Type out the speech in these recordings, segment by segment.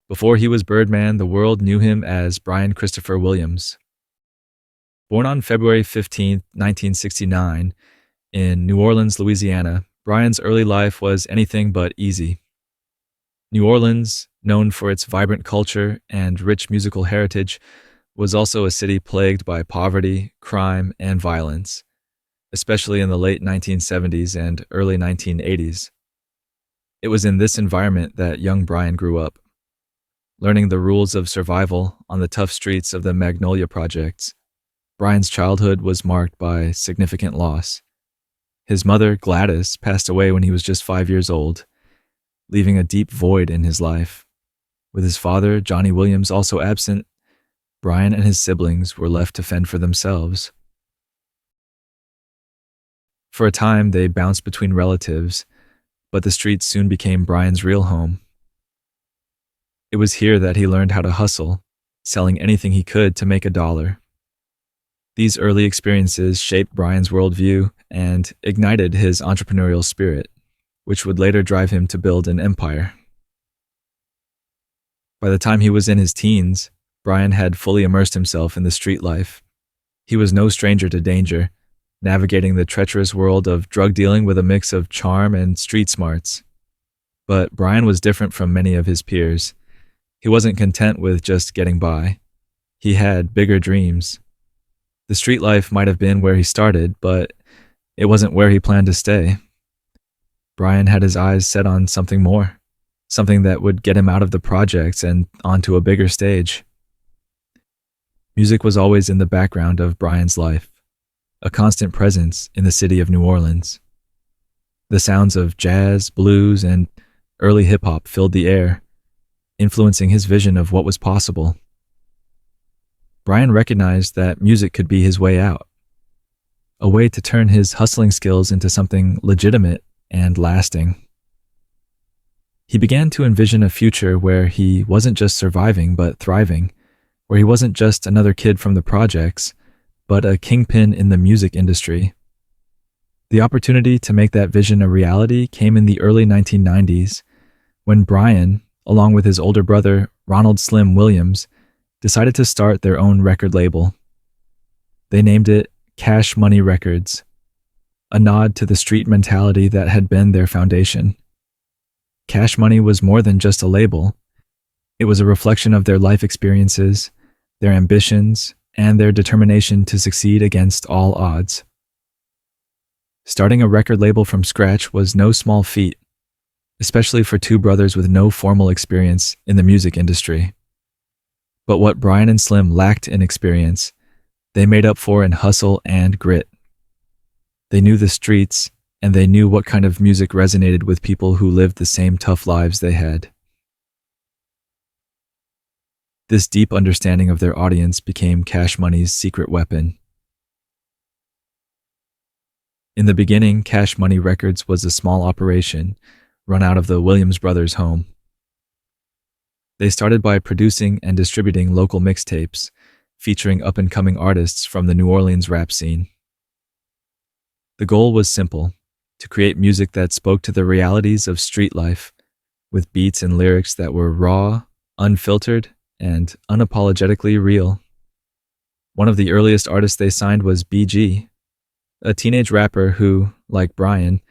Before he was Birdman, the world knew him as Brian Christopher Williams. Born on February 15, 1969, in New Orleans, Louisiana, Brian's early life was anything but easy. New Orleans, known for its vibrant culture and rich musical heritage, was also a city plagued by poverty, crime, and violence, especially in the late 1970s and early 1980s. It was in this environment that young Brian grew up, learning the rules of survival on the tough streets of the Magnolia Projects. Brian's childhood was marked by significant loss. His mother, Gladys, passed away when he was just 5 years old, leaving a deep void in his life. With his father, Johnny Williams, also absent, Brian and his siblings were left to fend for themselves. For a time, they bounced between relatives, but the streets soon became Brian's real home. It was here that he learned how to hustle, selling anything he could to make a dollar. These early experiences shaped Brian's worldview and ignited his entrepreneurial spirit, which would later drive him to build an empire. By the time he was in his teens, Brian had fully immersed himself in the street life. He was no stranger to danger, navigating the treacherous world of drug dealing with a mix of charm and street smarts. But Brian was different from many of his peers. He wasn't content with just getting by. He had bigger dreams. The street life might have been where he started, but it wasn't where he planned to stay. Brian had his eyes set on something more, something that would get him out of the projects and onto a bigger stage. Music was always in the background of Brian's life, a constant presence in the city of New Orleans. The sounds of jazz, blues, and early hip-hop filled the air, influencing his vision of what was possible. Brian recognized that music could be his way out, a way to turn his hustling skills into something legitimate and lasting. He began to envision a future where he wasn't just surviving but thriving, where he wasn't just another kid from the projects, but a kingpin in the music industry. The opportunity to make that vision a reality came in the early 1990s, when Brian, along with his older brother, Ronald Slim Williams, decided to start their own record label. They named it Cash Money Records, a nod to the street mentality that had been their foundation. Cash Money was more than just a label. It was a reflection of their life experiences, their ambitions, and their determination to succeed against all odds. Starting a record label from scratch was no small feat, especially for two brothers with no formal experience in the music industry. But what Brian and Slim lacked in experience, they made up for in hustle and grit. They knew the streets, and they knew what kind of music resonated with people who lived the same tough lives they had. This deep understanding of their audience became Cash Money's secret weapon. In the beginning, Cash Money Records was a small operation run out of the Williams brothers' home. They started by producing and distributing local mixtapes, featuring up-and-coming artists from the New Orleans rap scene. The goal was simple: to create music that spoke to the realities of street life, with beats and lyrics that were raw, unfiltered, and unapologetically real. One of the earliest artists they signed was BG, a teenage rapper who, like Brian,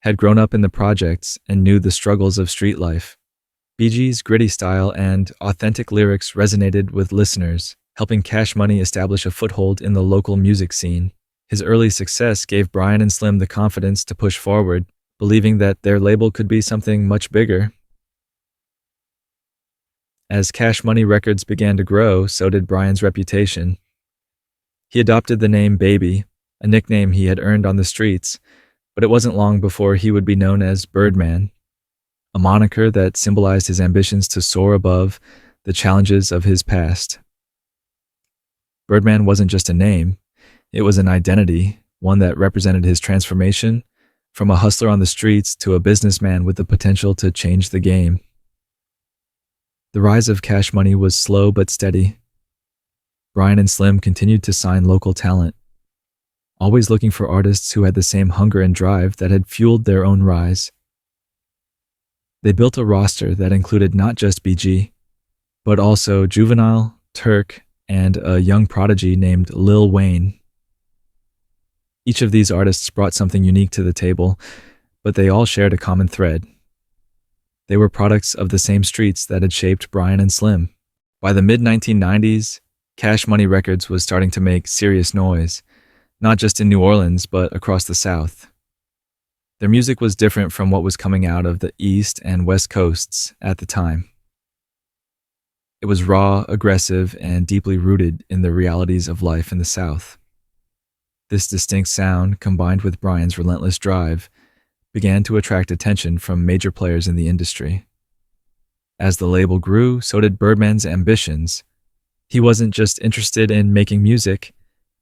had grown up in the projects and knew the struggles of street life. BG's gritty style and authentic lyrics resonated with listeners, helping Cash Money establish a foothold in the local music scene. His early success gave Brian and Slim the confidence to push forward, believing that their label could be something much bigger. As Cash Money Records began to grow, so did Brian's reputation. He adopted the name Baby, a nickname he had earned on the streets, but it wasn't long before he would be known as Birdman, a moniker that symbolized his ambitions to soar above the challenges of his past. Birdman wasn't just a name, it was an identity, one that represented his transformation from a hustler on the streets to a businessman with the potential to change the game. The rise of Cash Money was slow but steady. Brian and Slim continued to sign local talent, always looking for artists who had the same hunger and drive that had fueled their own rise. They built a roster that included not just BG, but also Juvenile, Turk, and a young prodigy named Lil Wayne. Each of these artists brought something unique to the table, but they all shared a common thread. They were products of the same streets that had shaped Brian and Slim. By the mid-1990s, Cash Money Records was starting to make serious noise, not just in New Orleans, but across the South. Their music was different from what was coming out of the East and West Coasts at the time. It was raw, aggressive, and deeply rooted in the realities of life in the South. This distinct sound, combined with Brian's relentless drive, began to attract attention from major players in the industry. As the label grew, so did Birdman's ambitions. He wasn't just interested in making music,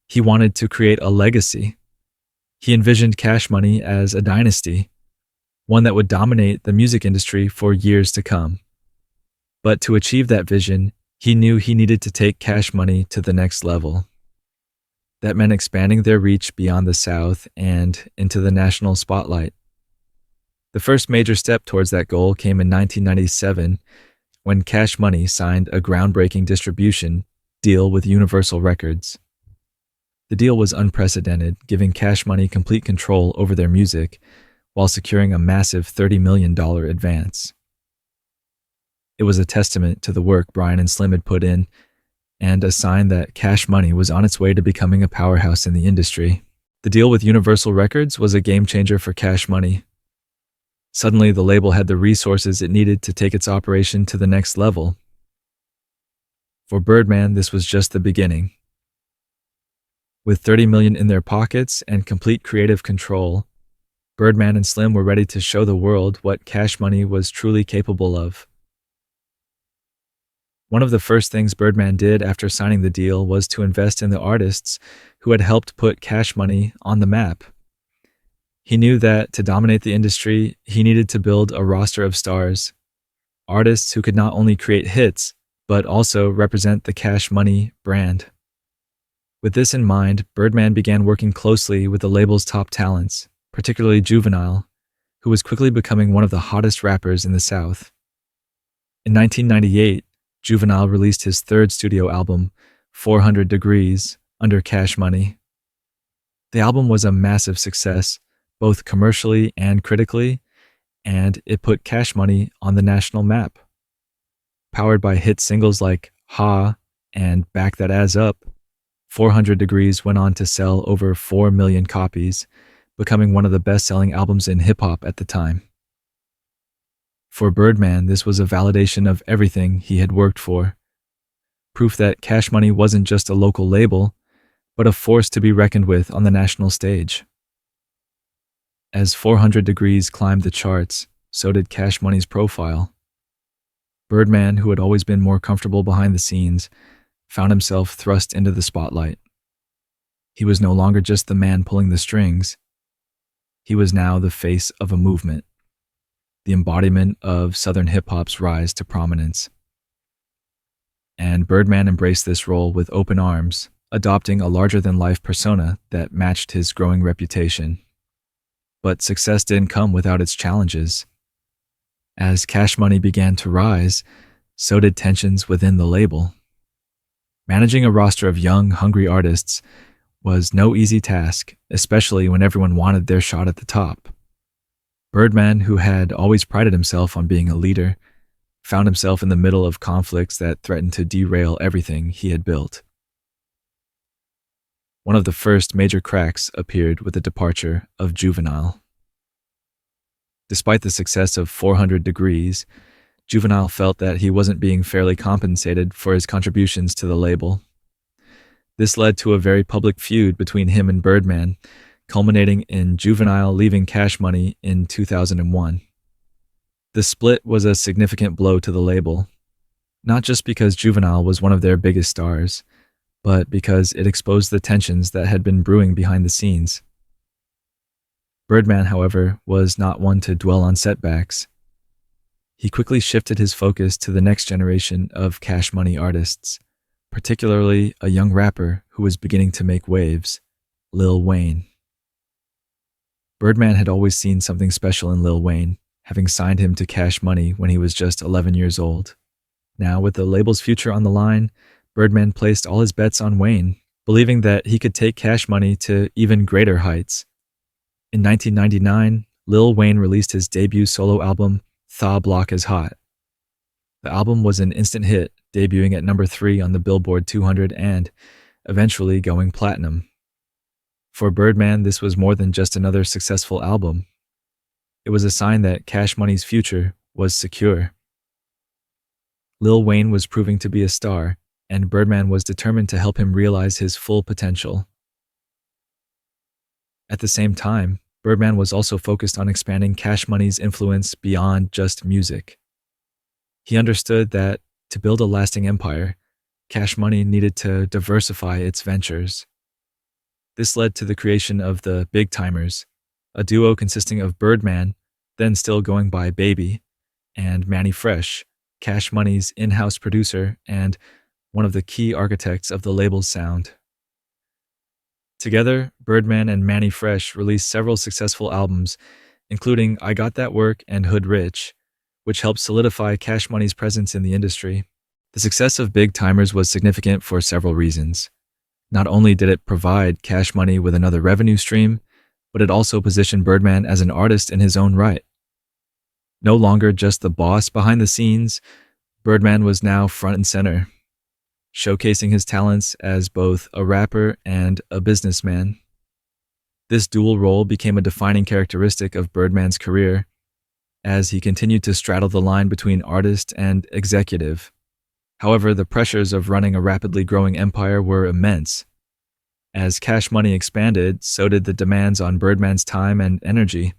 he wanted to create a legacy. He envisioned Cash Money as a dynasty, one that would dominate the music industry for years to come. But to achieve that vision, he knew he needed to take Cash Money to the next level. That meant expanding their reach beyond the South and into the national spotlight. The first major step towards that goal came in 1997 when Cash Money signed a groundbreaking distribution deal with Universal Records. The deal was unprecedented, giving Cash Money complete control over their music while securing a massive $30 million advance. It was a testament to the work Brian and Slim had put in and a sign that Cash Money was on its way to becoming a powerhouse in the industry. The deal with Universal Records was a game changer for Cash Money. Suddenly, the label had the resources it needed to take its operation to the next level. For Birdman, this was just the beginning. With $30 million in their pockets and complete creative control, Birdman and Slim were ready to show the world what Cash Money was truly capable of. One of the first things Birdman did after signing the deal was to invest in the artists who had helped put Cash Money on the map. He knew that to dominate the industry, he needed to build a roster of stars, artists who could not only create hits, but also represent the Cash Money brand. With this in mind, Birdman began working closely with the label's top talents, particularly Juvenile, who was quickly becoming one of the hottest rappers in the South. In 1998, Juvenile released his third studio album, 400 Degrees, under Cash Money. The album was a massive success, both commercially and critically, and it put Cash Money on the national map. Powered by hit singles like Ha and Back That Ass Up, 400 Degrees went on to sell over 4 million copies, becoming one of the best-selling albums in hip-hop at the time. For Birdman, this was a validation of everything he had worked for. Proof that Cash Money wasn't just a local label, but a force to be reckoned with on the national stage. As 400 Degrees climbed the charts, so did Cash Money's profile. Birdman, who had always been more comfortable behind the scenes, found himself thrust into the spotlight. He was no longer just the man pulling the strings. He was now the face of a movement, the embodiment of Southern hip-hop's rise to prominence. And Birdman embraced this role with open arms, adopting a larger-than-life persona that matched his growing reputation. But success didn't come without its challenges. As Cash Money began to rise, so did tensions within the label. Managing a roster of young, hungry artists was no easy task, especially when everyone wanted their shot at the top. Birdman, who had always prided himself on being a leader, found himself in the middle of conflicts that threatened to derail everything he had built. One of the first major cracks appeared with the departure of Juvenile. Despite the success of 400 Degrees, Juvenile felt that he wasn't being fairly compensated for his contributions to the label. This led to a very public feud between him and Birdman, culminating in Juvenile leaving Cash Money in 2001. The split was a significant blow to the label, not just because Juvenile was one of their biggest stars, but because it exposed the tensions that had been brewing behind the scenes. Birdman, however, was not one to dwell on setbacks. He quickly shifted his focus to the next generation of Cash Money artists, particularly a young rapper who was beginning to make waves, Lil Wayne. Birdman had always seen something special in Lil Wayne, having signed him to Cash Money when he was just 11 years old. Now, with the label's future on the line, Birdman placed all his bets on Wayne, believing that he could take Cash Money to even greater heights. In 1999, Lil Wayne released his debut solo album, Thaw Block Is Hot. The album was an instant hit, debuting at number 3 on the Billboard 200 and eventually going platinum. For Birdman, this was more than just another successful album. It was a sign that Cash Money's future was secure. Lil Wayne was proving to be a star, and Birdman was determined to help him realize his full potential. At the same time, Birdman was also focused on expanding Cash Money's influence beyond just music. He understood that to build a lasting empire, Cash Money needed to diversify its ventures. This led to the creation of the Big Timers, a duo consisting of Birdman, then still going by Baby, and Mannie Fresh, Cash Money's in-house producer and one of the key architects of the label's sound. Together, Birdman and Mannie Fresh released several successful albums, including I Got That Work and Hood Rich, which helped solidify Cash Money's presence in the industry. The success of Big Timers was significant for several reasons. Not only did it provide Cash Money with another revenue stream, but it also positioned Birdman as an artist in his own right. No longer just the boss behind the scenes, Birdman was now front and center, showcasing his talents as both a rapper and a businessman. This dual role became a defining characteristic of Birdman's career, as he continued to straddle the line between artist and executive. However, the pressures of running a rapidly growing empire were immense. As Cash Money expanded, so did the demands on Birdman's time and energy.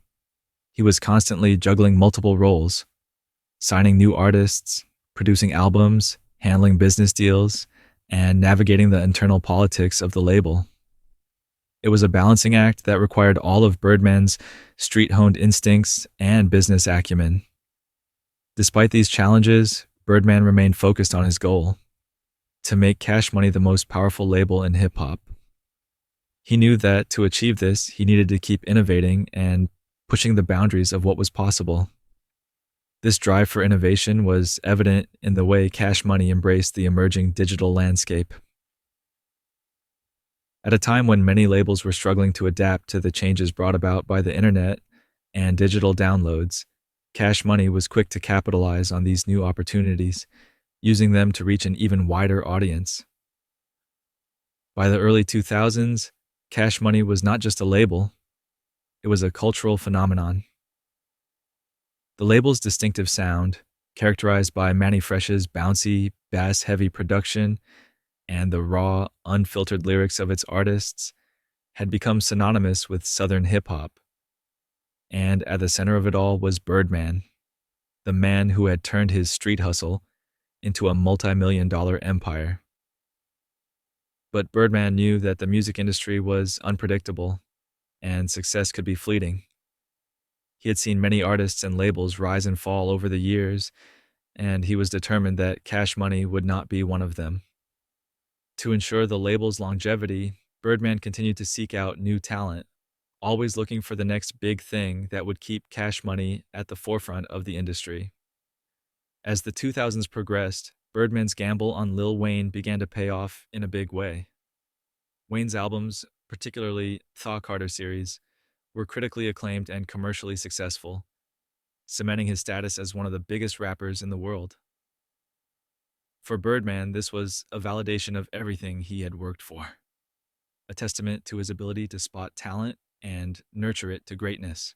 He was constantly juggling multiple roles, signing new artists, producing albums, handling business deals, and navigating the internal politics of the label. It was a balancing act that required all of Birdman's street-honed instincts and business acumen. Despite these challenges, Birdman remained focused on his goal, to make Cash Money the most powerful label in hip-hop. He knew that to achieve this, he needed to keep innovating and pushing the boundaries of what was possible. This drive for innovation was evident in the way Cash Money embraced the emerging digital landscape. At a time when many labels were struggling to adapt to the changes brought about by the internet and digital downloads, Cash Money was quick to capitalize on these new opportunities, using them to reach an even wider audience. By the early 2000s, Cash Money was not just a label, it was a cultural phenomenon. The label's distinctive sound, characterized by Mannie Fresh's bouncy, bass-heavy production and the raw, unfiltered lyrics of its artists, had become synonymous with Southern hip-hop. And at the center of it all was Birdman, the man who had turned his street hustle into a multi-million-dollar empire. But Birdman knew that the music industry was unpredictable, and success could be fleeting. He had seen many artists and labels rise and fall over the years, and he was determined that Cash Money would not be one of them. To ensure the label's longevity, Birdman continued to seek out new talent, always looking for the next big thing that would keep Cash Money at the forefront of the industry. As the 2000s progressed, Birdman's gamble on Lil Wayne began to pay off in a big way. Wayne's albums, particularly Thaw Carter series, were critically acclaimed and commercially successful, cementing his status as one of the biggest rappers in the world. For Birdman, this was a validation of everything he had worked for, a testament to his ability to spot talent and nurture it to greatness.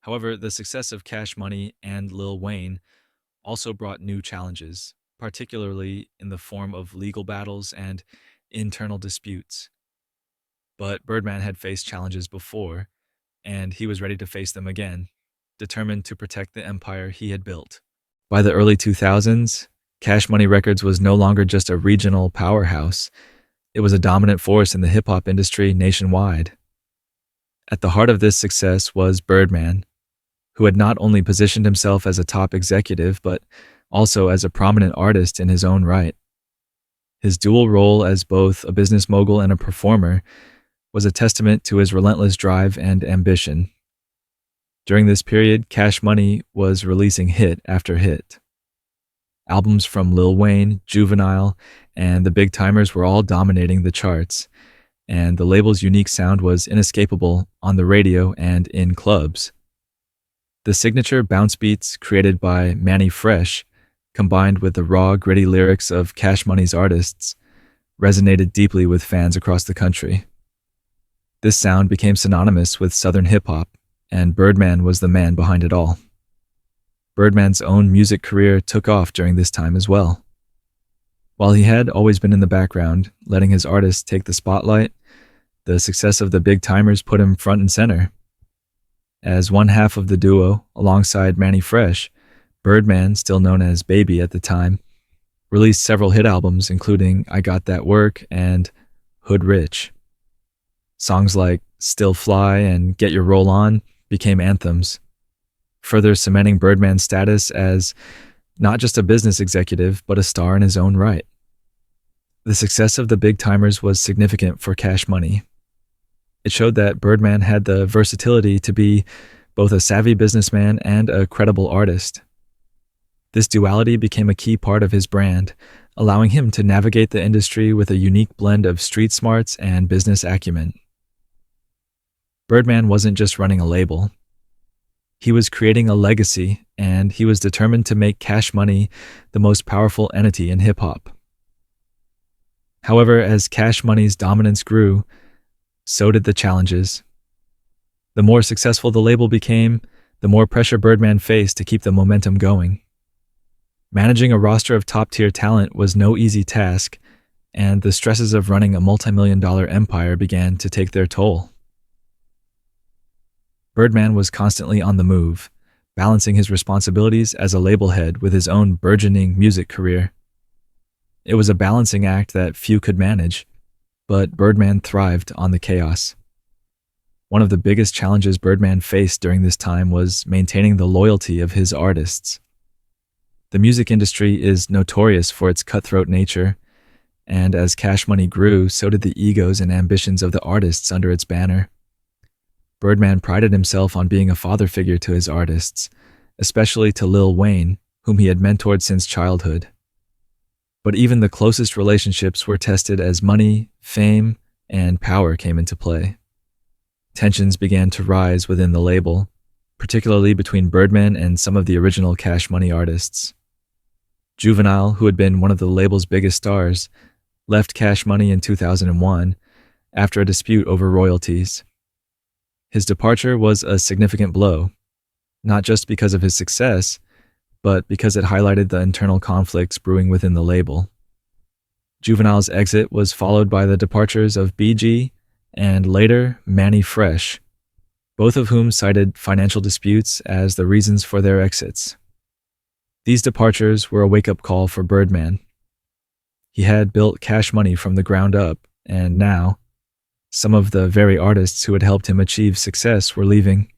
However, the success of Cash Money and Lil Wayne also brought new challenges, particularly in the form of legal battles and internal disputes. But Birdman had faced challenges before, and he was ready to face them again, determined to protect the empire he had built. By the early 2000s, Cash Money Records was no longer just a regional powerhouse. It was a dominant force in the hip-hop industry nationwide. At the heart of this success was Birdman, who had not only positioned himself as a top executive, but also as a prominent artist in his own right. His dual role as both a business mogul and a performer was a testament to his relentless drive and ambition. During this period, Cash Money was releasing hit after hit. Albums from Lil Wayne, Juvenile, and the Big Timers were all dominating the charts, and the label's unique sound was inescapable on the radio and in clubs. The signature bounce beats created by Manny Fresh, combined with the raw, gritty lyrics of Cash Money's artists, resonated deeply with fans across the country. This sound became synonymous with Southern hip-hop, and Birdman was the man behind it all. Birdman's own music career took off during this time as well. While he had always been in the background, letting his artists take the spotlight, the success of the Big Timers put him front and center. As one half of the duo, alongside Manny Fresh, Birdman, still known as Baby at the time, released several hit albums including I Got That Work and Hood Rich. Songs like Still Fly and Get Your Roll On became anthems, further cementing Birdman's status as not just a business executive, but a star in his own right. The success of the Big Timers was significant for Cash Money. It showed that Birdman had the versatility to be both a savvy businessman and a credible artist. This duality became a key part of his brand, allowing him to navigate the industry with a unique blend of street smarts and business acumen. Birdman wasn't just running a label. He was creating a legacy, and he was determined to make Cash Money the most powerful entity in hip-hop. However, as Cash Money's dominance grew, so did the challenges. The more successful the label became, the more pressure Birdman faced to keep the momentum going. Managing a roster of top-tier talent was no easy task, and the stresses of running a multi-million-dollar empire began to take their toll. Birdman was constantly on the move, balancing his responsibilities as a label head with his own burgeoning music career. It was a balancing act that few could manage, but Birdman thrived on the chaos. One of the biggest challenges Birdman faced during this time was maintaining the loyalty of his artists. The music industry is notorious for its cutthroat nature, and as Cash Money grew, so did the egos and ambitions of the artists under its banner. Birdman prided himself on being a father figure to his artists, especially to Lil Wayne, whom he had mentored since childhood. But even the closest relationships were tested as money, fame, and power came into play. Tensions began to rise within the label, particularly between Birdman and some of the original Cash Money artists. Juvenile, who had been one of the label's biggest stars, left Cash Money in 2001 after a dispute over royalties. His departure was a significant blow, not just because of his success, but because it highlighted the internal conflicts brewing within the label. Juvenile's exit was followed by the departures of BG and later Manny Fresh, both of whom cited financial disputes as the reasons for their exits. These departures were a wake-up call for Birdman. He had built Cash Money from the ground up, and now, some of the very artists who had helped him achieve success were leaving.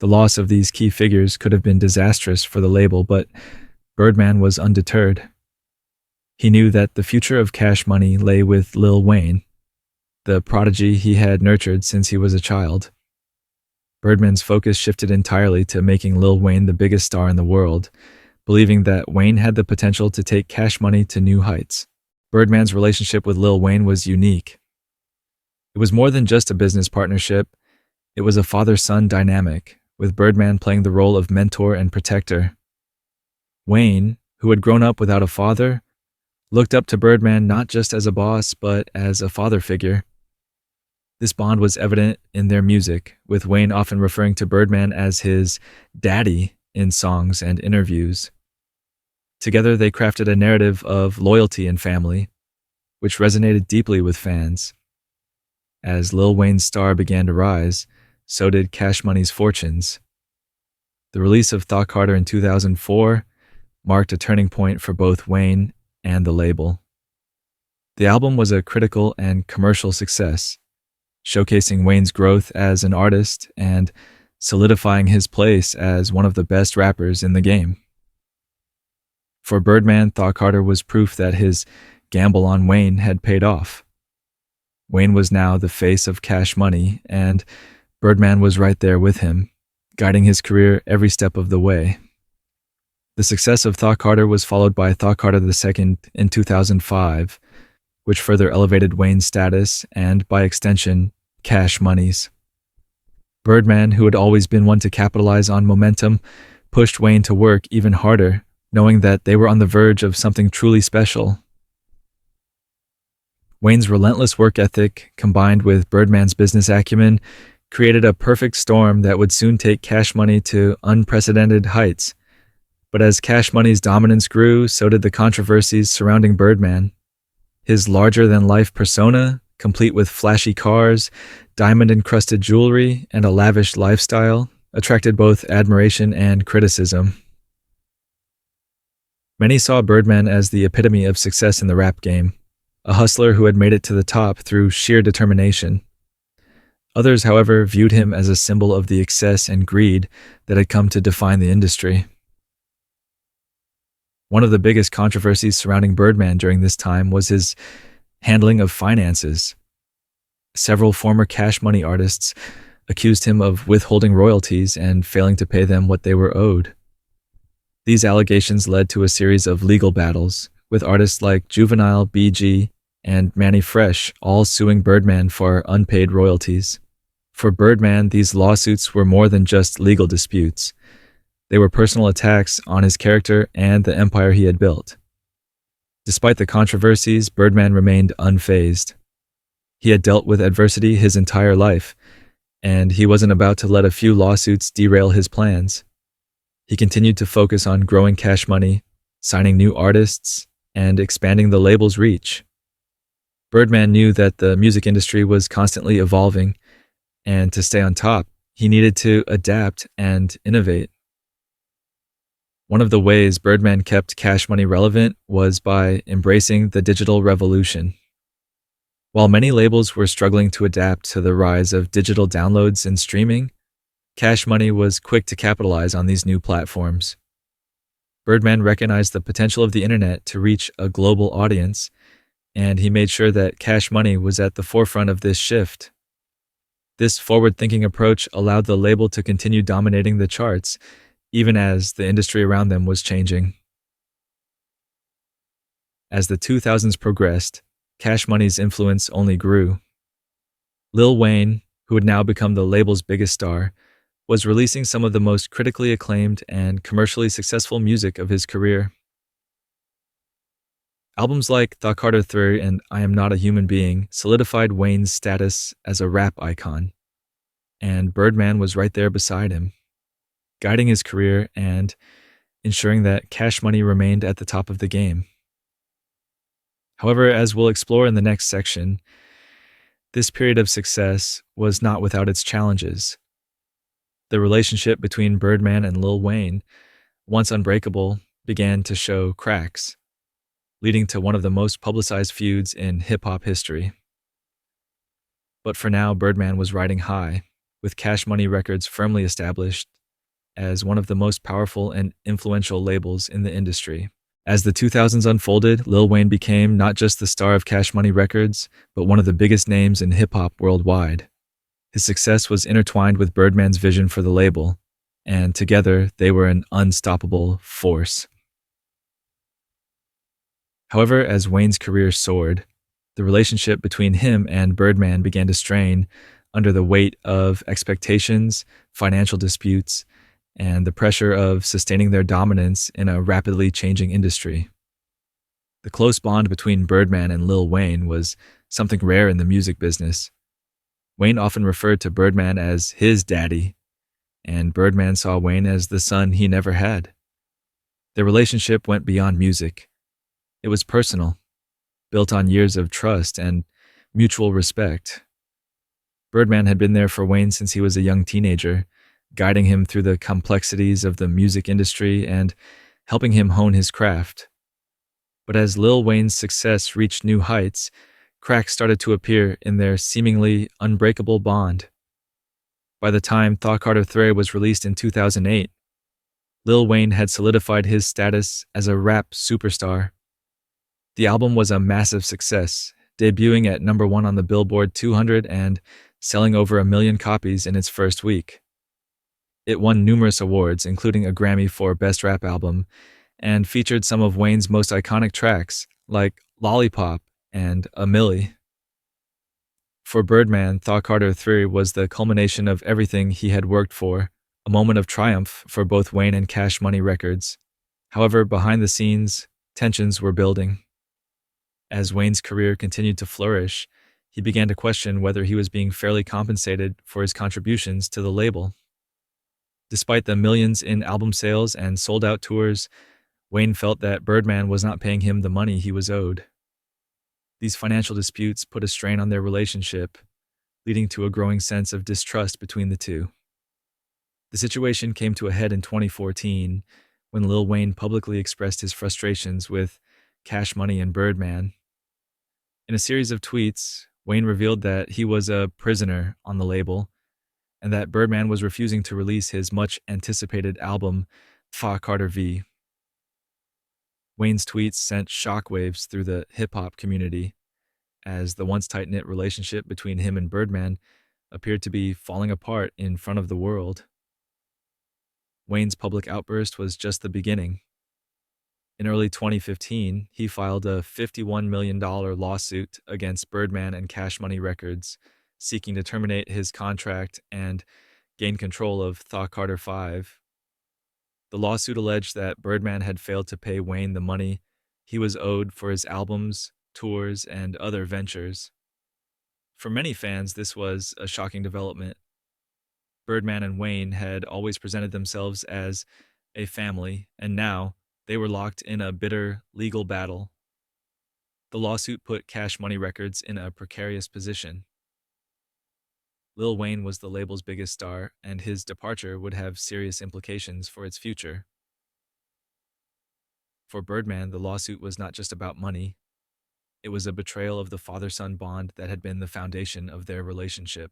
The loss of these key figures could have been disastrous for the label, but Birdman was undeterred. He knew that the future of Cash Money lay with Lil Wayne, the prodigy he had nurtured since he was a child. Birdman's focus shifted entirely to making Lil Wayne the biggest star in the world, believing that Wayne had the potential to take Cash Money to new heights. Birdman's relationship with Lil Wayne was unique. It was more than just a business partnership. It was a father-son dynamic, with Birdman playing the role of mentor and protector. Wayne, who had grown up without a father, looked up to Birdman not just as a boss, but as a father figure. This bond was evident in their music, with Wayne often referring to Birdman as his daddy in songs and interviews. Together, they crafted a narrative of loyalty and family, which resonated deeply with fans. As Lil Wayne's star began to rise, so did Cash Money's fortunes. The release of Thought Carter in 2004 marked a turning point for both Wayne and the label. The album was a critical and commercial success, showcasing Wayne's growth as an artist and solidifying his place as one of the best rappers in the game. For Birdman, Thought Carter was proof that his gamble on Wayne had paid off. Wayne was now the face of Cash Money, and Birdman was right there with him, guiding his career every step of the way. The success of Thought Carter was followed by Thought Carter II in 2005, which further elevated Wayne's status and, by extension, Cash Money's. Birdman, who had always been one to capitalize on momentum, pushed Wayne to work even harder, knowing that they were on the verge of something truly special. Wayne's relentless work ethic, combined with Birdman's business acumen, created a perfect storm that would soon take Cash Money to unprecedented heights. But as Cash Money's dominance grew, so did the controversies surrounding Birdman. His larger-than-life persona, complete with flashy cars, diamond-encrusted jewelry, and a lavish lifestyle, attracted both admiration and criticism. Many saw Birdman as the epitome of success in the rap game, a hustler who had made it to the top through sheer determination. Others, however, viewed him as a symbol of the excess and greed that had come to define the industry. One of the biggest controversies surrounding Birdman during this time was his handling of finances. Several former Cash Money artists accused him of withholding royalties and failing to pay them what they were owed. These allegations led to a series of legal battles, with artists like Juvenile, BG, and Manny Fresh all suing Birdman for unpaid royalties. For Birdman, these lawsuits were more than just legal disputes. They were personal attacks on his character and the empire he had built. Despite the controversies, Birdman remained unfazed. He had dealt with adversity his entire life, and he wasn't about to let a few lawsuits derail his plans. He continued to focus on growing Cash Money, signing new artists, and expanding the label's reach. Birdman knew that the music industry was constantly evolving, and to stay on top, he needed to adapt and innovate. One of the ways Birdman kept Cash Money relevant was by embracing the digital revolution. While many labels were struggling to adapt to the rise of digital downloads and streaming, Cash Money was quick to capitalize on these new platforms. Birdman recognized the potential of the internet to reach a global audience, and he made sure that Cash Money was at the forefront of this shift. This forward-thinking approach allowed the label to continue dominating the charts, even as the industry around them was changing. As the 2000s progressed, Cash Money's influence only grew. Lil Wayne, who had now become the label's biggest star, was releasing some of the most critically acclaimed and commercially successful music of his career. Albums like Thought Carter III and I Am Not a Human Being solidified Wayne's status as a rap icon, and Birdman was right there beside him, guiding his career and ensuring that Cash Money remained at the top of the game. However, as we'll explore in the next section, this period of success was not without its challenges. The relationship between Birdman and Lil Wayne, once unbreakable, began to show cracks, leading to one of the most publicized feuds in hip-hop history. But for now, Birdman was riding high, with Cash Money Records firmly established as one of the most powerful and influential labels in the industry. As the 2000s unfolded, Lil Wayne became not just the star of Cash Money Records, but one of the biggest names in hip-hop worldwide. His success was intertwined with Birdman's vision for the label, and together they were an unstoppable force. However, as Wayne's career soared, the relationship between him and Birdman began to strain under the weight of expectations, financial disputes, and the pressure of sustaining their dominance in a rapidly changing industry. The close bond between Birdman and Lil Wayne was something rare in the music business. Wayne often referred to Birdman as his daddy, and Birdman saw Wayne as the son he never had. Their relationship went beyond music. It was personal, built on years of trust and mutual respect. Birdman had been there for Wayne since he was a young teenager, guiding him through the complexities of the music industry and helping him hone his craft. But as Lil Wayne's success reached new heights, cracks started to appear in their seemingly unbreakable bond. By the time Thought Carter III was released in 2008, Lil Wayne had solidified his status as a rap superstar. The album was a massive success, debuting at #1 on the Billboard 200 and selling over 1 million copies in its first week. It won numerous awards, including a Grammy for Best Rap Album, and featured some of Wayne's most iconic tracks, like Lollipop and A Milli. For Birdman, Thought Carter 3 was the culmination of everything he had worked for, a moment of triumph for both Wayne and Cash Money Records. However, behind the scenes, tensions were building. As Wayne's career continued to flourish, he began to question whether he was being fairly compensated for his contributions to the label. Despite the millions in album sales and sold-out tours, Wayne felt that Birdman was not paying him the money he was owed. These financial disputes put a strain on their relationship, leading to a growing sense of distrust between the two. The situation came to a head in 2014 when Lil Wayne publicly expressed his frustrations with Cash Money and Birdman. In a series of tweets, Wayne revealed that he was a prisoner on the label and that Birdman was refusing to release his much-anticipated album, Fa Carter V. Wayne's tweets sent shockwaves through the hip-hop community, as the once tight-knit relationship between him and Birdman appeared to be falling apart in front of the world. Wayne's public outburst was just the beginning. In early 2015, he filed a $51 million lawsuit against Birdman and Cash Money Records, seeking to terminate his contract and gain control of Thought Carter 5. The lawsuit alleged that Birdman had failed to pay Wayne the money he was owed for his albums, tours, and other ventures. For many fans, this was a shocking development. Birdman and Wayne had always presented themselves as a family, and now they were locked in a bitter legal battle. The lawsuit put Cash Money Records in a precarious position. Lil Wayne was the label's biggest star, and his departure would have serious implications for its future. For Birdman, the lawsuit was not just about money. It was a betrayal of the father-son bond that had been the foundation of their relationship.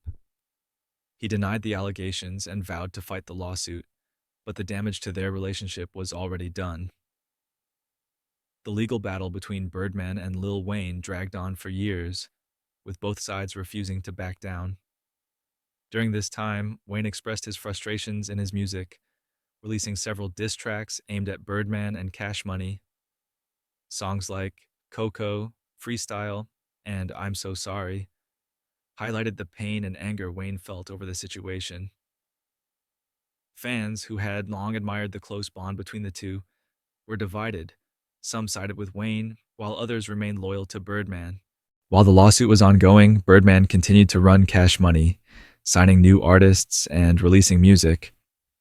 He denied the allegations and vowed to fight the lawsuit, but the damage to their relationship was already done. The legal battle between Birdman and Lil Wayne dragged on for years, with both sides refusing to back down. During this time, Wayne expressed his frustrations in his music, releasing several diss tracks aimed at Birdman and Cash Money. Songs like Coco, Freestyle, and I'm So Sorry highlighted the pain and anger Wayne felt over the situation. Fans, who had long admired the close bond between the two, were divided. Some sided with Wayne, while others remained loyal to Birdman. While the lawsuit was ongoing, Birdman continued to run Cash Money, signing new artists and releasing music.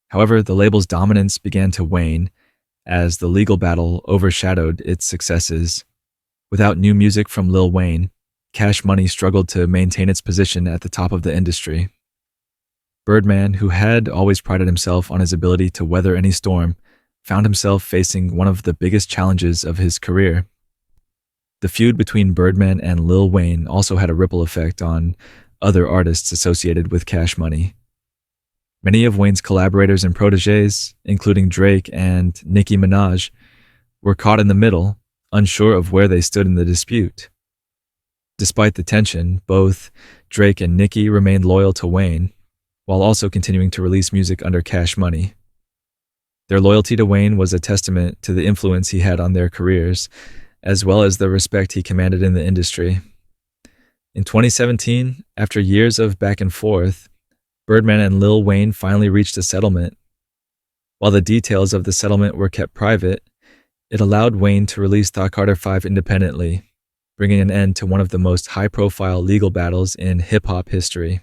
However, the label's dominance began to wane as the legal battle overshadowed its successes. Without new music from Lil Wayne, Cash Money struggled to maintain its position at the top of the industry. Birdman, who had always prided himself on his ability to weather any storm, found himself facing one of the biggest challenges of his career. The feud between Birdman and Lil Wayne also had a ripple effect on other artists associated with Cash Money. Many of Wayne's collaborators and protégés, including Drake and Nicki Minaj, were caught in the middle, unsure of where they stood in the dispute. Despite the tension, both Drake and Nicki remained loyal to Wayne, while also continuing to release music under Cash Money. Their loyalty to Wayne was a testament to the influence he had on their careers, as well as the respect he commanded in the industry. In 2017, after years of back and forth, Birdman and Lil Wayne finally reached a settlement. While the details of the settlement were kept private, it allowed Wayne to release Thought Carter 5 independently, bringing an end to one of the most high-profile legal battles in hip-hop history.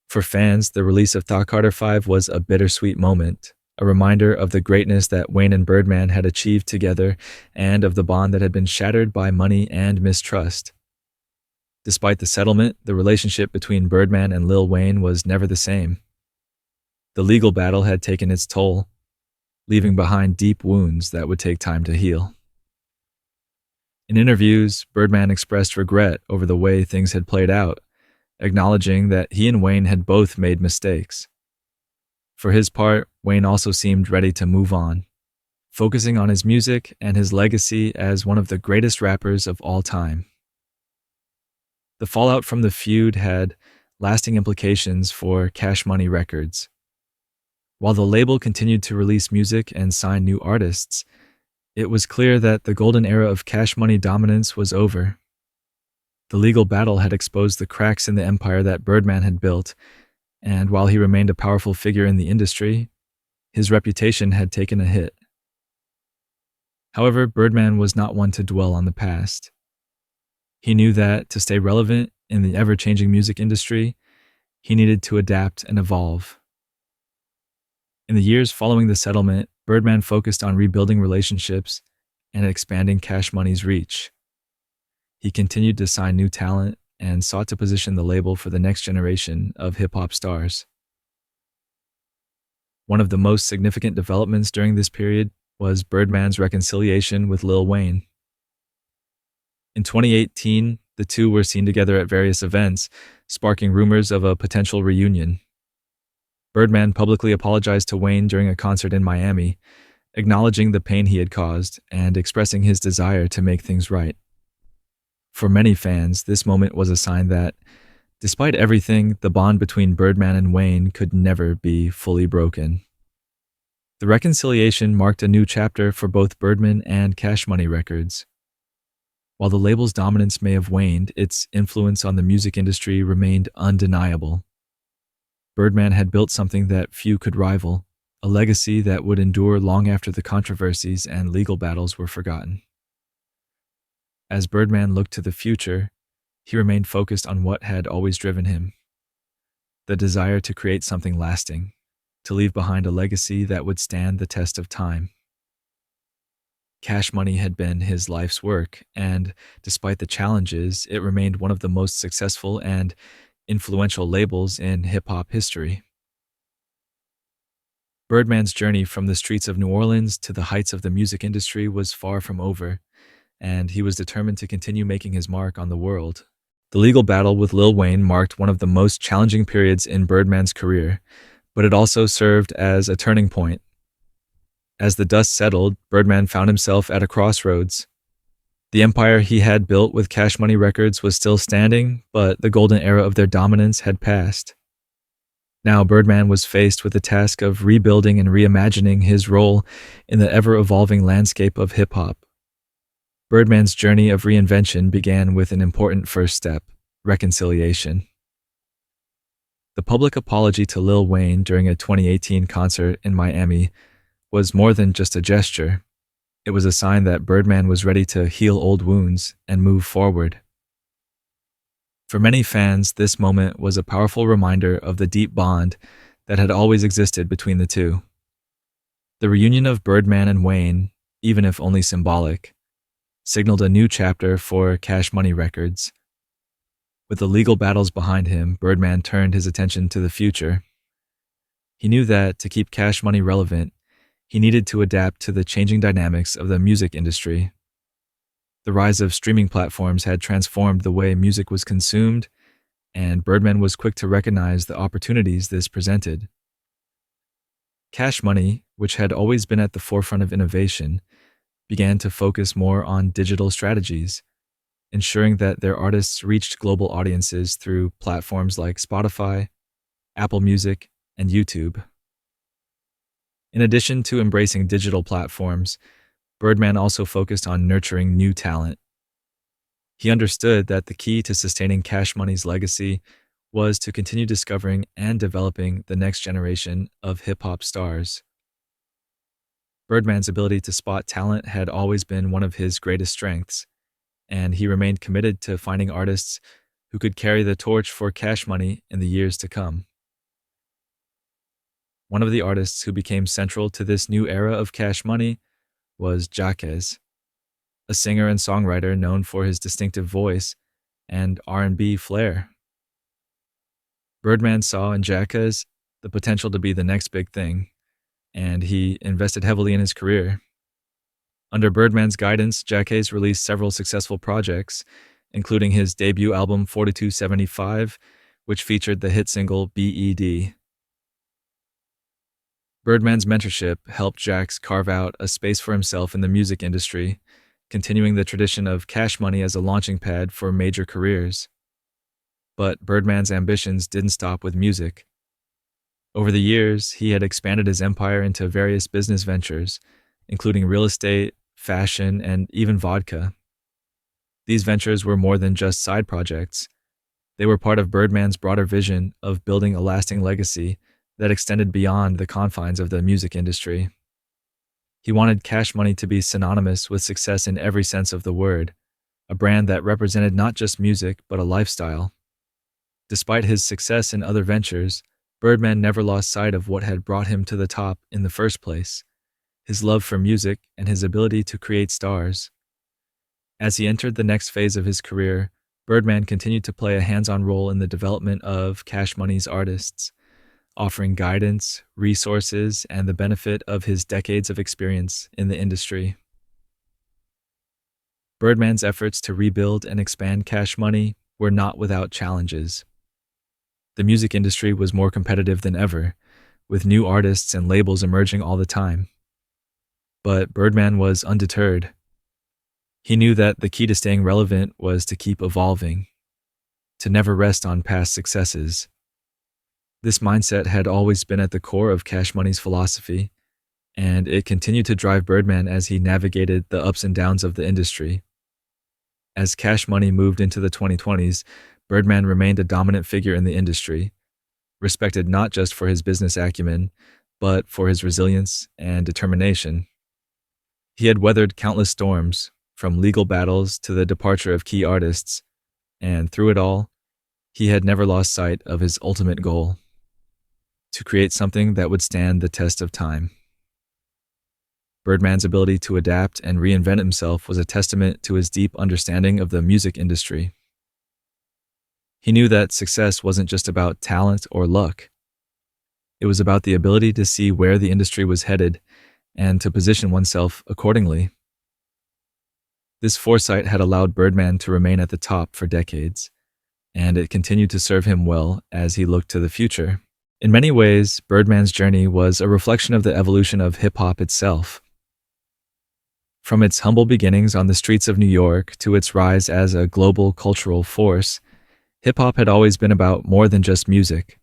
For fans, the release of Thought Carter 5 was a bittersweet moment, a reminder of the greatness that Wayne and Birdman had achieved together and of the bond that had been shattered by money and mistrust. Despite the settlement, the relationship between Birdman and Lil Wayne was never the same. The legal battle had taken its toll, leaving behind deep wounds that would take time to heal. In interviews, Birdman expressed regret over the way things had played out, acknowledging that he and Wayne had both made mistakes. For his part, Wayne also seemed ready to move on, focusing on his music and his legacy as one of the greatest rappers of all time. The fallout from the feud had lasting implications for Cash Money Records. While the label continued to release music and sign new artists, it was clear that the golden era of Cash Money dominance was over. The legal battle had exposed the cracks in the empire that Birdman had built, and while he remained a powerful figure in the industry, his reputation had taken a hit. However, Birdman was not one to dwell on the past. He knew that to stay relevant in the ever-changing music industry, he needed to adapt and evolve. In the years following the settlement, Birdman focused on rebuilding relationships and expanding Cash Money's reach. He continued to sign new talent and sought to position the label for the next generation of hip-hop stars. One of the most significant developments during this period was Birdman's reconciliation with Lil Wayne. In 2018, the two were seen together at various events, sparking rumors of a potential reunion. Birdman publicly apologized to Wayne during a concert in Miami, acknowledging the pain he had caused and expressing his desire to make things right. For many fans, this moment was a sign that, despite everything, the bond between Birdman and Wayne could never be fully broken. The reconciliation marked a new chapter for both Birdman and Cash Money Records. While the label's dominance may have waned, its influence on the music industry remained undeniable. Birdman had built something that few could rival, a legacy that would endure long after the controversies and legal battles were forgotten. As Birdman looked to the future, he remained focused on what had always driven him: the desire to create something lasting, to leave behind a legacy that would stand the test of time. Cash Money had been his life's work, and despite the challenges, it remained one of the most successful and influential labels in hip-hop history. Birdman's journey from the streets of New Orleans to the heights of the music industry was far from over, and he was determined to continue making his mark on the world. The legal battle with Lil Wayne marked one of the most challenging periods in Birdman's career, but it also served as a turning point. As the dust settled, Birdman found himself at a crossroads. The empire he had built with Cash Money Records was still standing, but the golden era of their dominance had passed. Now Birdman was faced with the task of rebuilding and reimagining his role in the ever-evolving landscape of hip-hop. Birdman's journey of reinvention began with an important first step: reconciliation. The public apology to Lil Wayne during a 2018 concert in Miami was more than just a gesture. It was a sign that Birdman was ready to heal old wounds and move forward. For many fans, this moment was a powerful reminder of the deep bond that had always existed between the two. The reunion of Birdman and Wayne, even if only symbolic, signaled a new chapter for Cash Money Records. With the legal battles behind him, Birdman turned his attention to the future. He knew that to keep Cash Money relevant, he needed to adapt to the changing dynamics of the music industry. The rise of streaming platforms had transformed the way music was consumed, and Birdman was quick to recognize the opportunities this presented. Cash Money, which had always been at the forefront of innovation, began to focus more on digital strategies, ensuring that their artists reached global audiences through platforms like Spotify, Apple Music, and YouTube. In addition to embracing digital platforms, Birdman also focused on nurturing new talent. He understood that the key to sustaining Cash Money's legacy was to continue discovering and developing the next generation of hip-hop stars. Birdman's ability to spot talent had always been one of his greatest strengths, and he remained committed to finding artists who could carry the torch for Cash Money in the years to come. One of the artists who became central to this new era of Cash Money was Jacques, a singer and songwriter known for his distinctive voice and R&B flair. Birdman saw in Jacques the potential to be the next big thing, and he invested heavily in his career. Under Birdman's guidance, Jacques released several successful projects, including his debut album 4275, which featured the hit single BED. Birdman's mentorship helped Jacques carve out a space for himself in the music industry, continuing the tradition of Cash Money as a launching pad for major careers. But Birdman's ambitions didn't stop with music. Over the years, he had expanded his empire into various business ventures, including real estate, fashion, and even vodka. These ventures were more than just side projects. They were part of Birdman's broader vision of building a lasting legacy that extended beyond the confines of the music industry. He wanted Cash Money to be synonymous with success in every sense of the word, a brand that represented not just music, but a lifestyle. Despite his success in other ventures, Birdman never lost sight of what had brought him to the top in the first place: his love for music and his ability to create stars. As he entered the next phase of his career, Birdman continued to play a hands-on role in the development of Cash Money's artists, offering guidance, resources, and the benefit of his decades of experience in the industry. Birdman's efforts to rebuild and expand Cash Money were not without challenges. The music industry was more competitive than ever, with new artists and labels emerging all the time. But Birdman was undeterred. He knew that the key to staying relevant was to keep evolving, to never rest on past successes. This mindset had always been at the core of Cash Money's philosophy, and it continued to drive Birdman as he navigated the ups and downs of the industry. As Cash Money moved into the 2020s, Birdman remained a dominant figure in the industry, respected not just for his business acumen, but for his resilience and determination. He had weathered countless storms, from legal battles to the departure of key artists, and through it all, he had never lost sight of his ultimate goal: to create something that would stand the test of time. Birdman's ability to adapt and reinvent himself was a testament to his deep understanding of the music industry. He knew that success wasn't just about talent or luck. It was about the ability to see where the industry was headed and to position oneself accordingly. This foresight had allowed Birdman to remain at the top for decades, and it continued to serve him well as he looked to the future. In many ways, Birdman's journey was a reflection of the evolution of hip-hop itself. From its humble beginnings on the streets of New York to its rise as a global cultural force, hip-hop had always been about more than just music.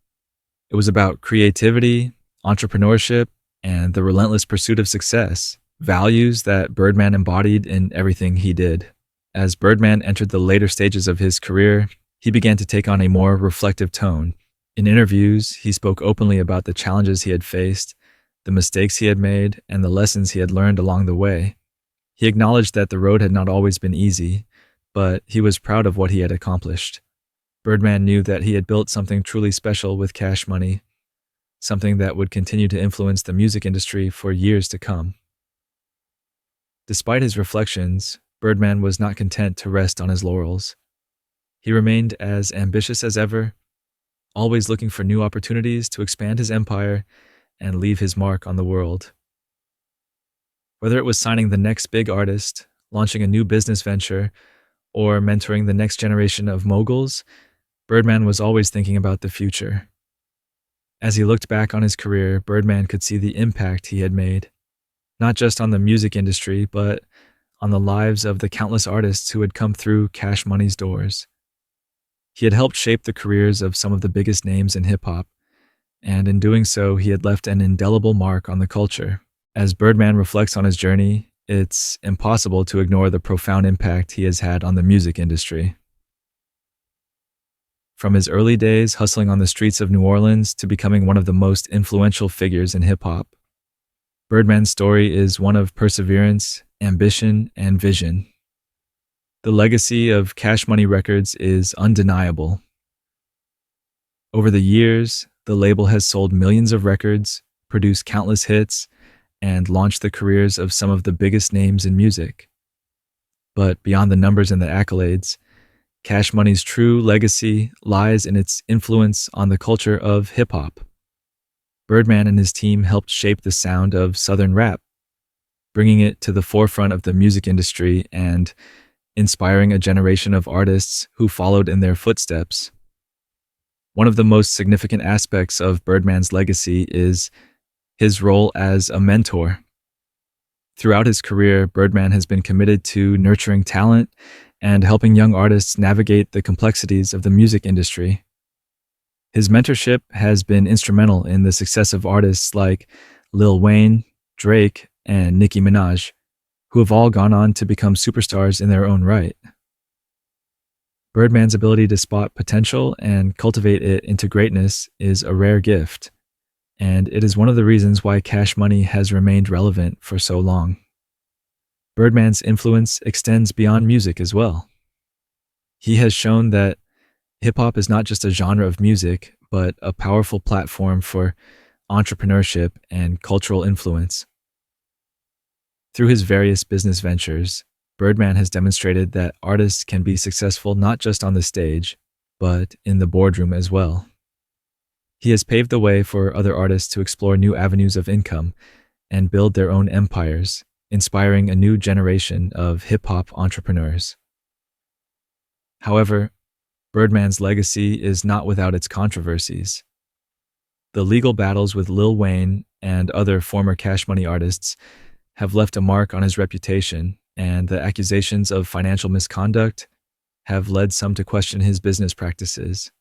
It was about creativity, entrepreneurship, and the relentless pursuit of success, values that Birdman embodied in everything he did. As Birdman entered the later stages of his career, he began to take on a more reflective tone. In interviews, he spoke openly about the challenges he had faced, the mistakes he had made, and the lessons he had learned along the way. He acknowledged that the road had not always been easy, but he was proud of what he had accomplished. Birdman knew that he had built something truly special with Cash Money, something that would continue to influence the music industry for years to come. Despite his reflections, Birdman was not content to rest on his laurels. He remained as ambitious as ever, always looking for new opportunities to expand his empire and leave his mark on the world. Whether it was signing the next big artist, launching a new business venture, or mentoring the next generation of moguls, Birdman was always thinking about the future. As he looked back on his career, Birdman could see the impact he had made, not just on the music industry, but on the lives of the countless artists who had come through Cash Money's doors. He had helped shape the careers of some of the biggest names in hip-hop, and in doing so, he had left an indelible mark on the culture. As Birdman reflects on his journey, it's impossible to ignore the profound impact he has had on the music industry. From his early days hustling on the streets of New Orleans to becoming one of the most influential figures in hip-hop, Birdman's story is one of perseverance, ambition, and vision. The legacy of Cash Money Records is undeniable. Over the years, the label has sold millions of records, produced countless hits, and launched the careers of some of the biggest names in music. But beyond the numbers and the accolades, Cash Money's true legacy lies in its influence on the culture of hip-hop. Birdman and his team helped shape the sound of Southern rap, bringing it to the forefront of the music industry and inspiring a generation of artists who followed in their footsteps. One of the most significant aspects of Birdman's legacy is his role as a mentor. Throughout his career, Birdman has been committed to nurturing talent and helping young artists navigate the complexities of the music industry. His mentorship has been instrumental in the success of artists like Lil Wayne, Drake, and Nicki Minaj, who have all gone on to become superstars in their own right. Birdman's ability to spot potential and cultivate it into greatness is a rare gift, and it is one of the reasons why Cash Money has remained relevant for so long. Birdman's influence extends beyond music as well. He has shown that hip hop is not just a genre of music, but a powerful platform for entrepreneurship and cultural influence. Through his various business ventures, Birdman has demonstrated that artists can be successful not just on the stage, but in the boardroom as well. He has paved the way for other artists to explore new avenues of income and build their own empires, inspiring a new generation of hip-hop entrepreneurs. However, Birdman's legacy is not without its controversies. The legal battles with Lil Wayne and other former Cash Money artists have left a mark on his reputation, and the accusations of financial misconduct have led some to question his business practices.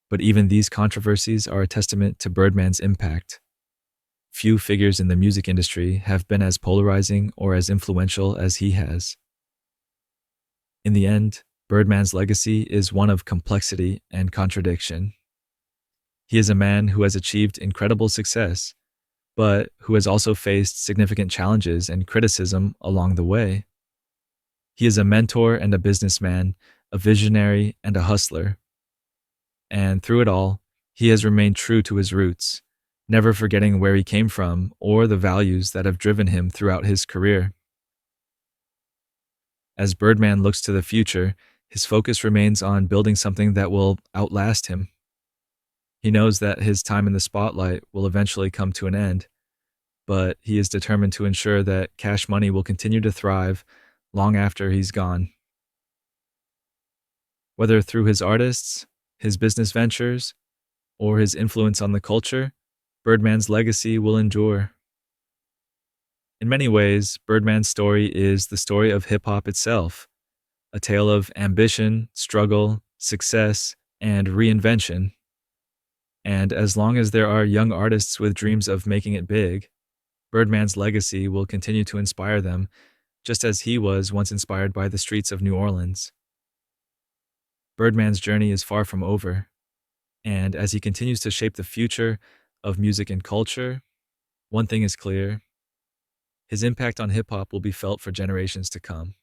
But even these controversies are a testament to Birdman's impact. Few figures in the music industry have been as polarizing or as influential as he has. In the end, Birdman's legacy is one of complexity and contradiction. He is a man who has achieved incredible success, but who has also faced significant challenges and criticism along the way. He is a mentor and a businessman, a visionary and a hustler. And through it all, he has remained true to his roots, never forgetting where he came from or the values that have driven him throughout his career. As Birdman looks to the future, his focus remains on building something that will outlast him. He knows that his time in the spotlight will eventually come to an end, but he is determined to ensure that Cash Money will continue to thrive long after he's gone. Whether through his artists, his business ventures, or his influence on the culture, Birdman's legacy will endure. In many ways, Birdman's story is the story of hip-hop itself, a tale of ambition, struggle, success, and reinvention. And as long as there are young artists with dreams of making it big, Birdman's legacy will continue to inspire them, just as he was once inspired by the streets of New Orleans. Birdman's journey is far from over, and as he continues to shape the future of music and culture, one thing is clear: his impact on hip-hop will be felt for generations to come.